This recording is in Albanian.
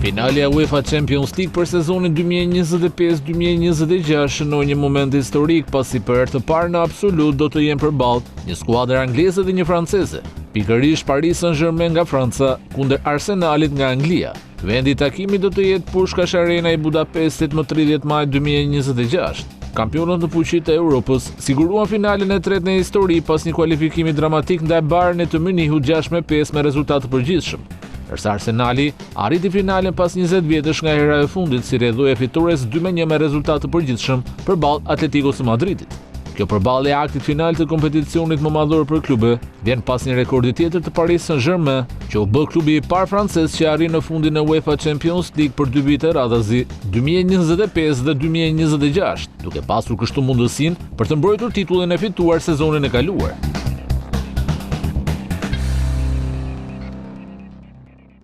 Finalja UEFA Champions League për sezonin 2025-2026 në një moment historik pasi për herë të parë në absolut do të jenë përballë një skuadër angleze dhe një franceze. Pikërisht Paris Saint-Germain nga Franca kundër Arsenalit nga Anglia. Vendi i takimit do të jetë Pushkash Arena i Budapestit më 30 maj 2026. Kampionët në fuqitë e Europës siguruan finalen e tretë në histori pas një kualifikimi dramatik ndaj Bayernit të Munichut 6-5 me rezultat të përgjithshëm. Ndërsa Arsenali arriti finalen pas 20 vjetësh nga hera e fundit si rrjedhoje fitores 2-1 me rezultat të përgjithshëm përballë Atleticos së Madridit. Kjo përballje e aktit final të kompeticionit më madhor për klube vjen pas një rekordi tjetër të Paris Saint-Germain, që u bë klubi i parë francez që arri në fundin e UEFA Champions League për 2 vite radhazi, 2025 dhe 2026, duke pasur kështu mundësinë për të mbrojtur titullin e fituar sezonin e kaluar.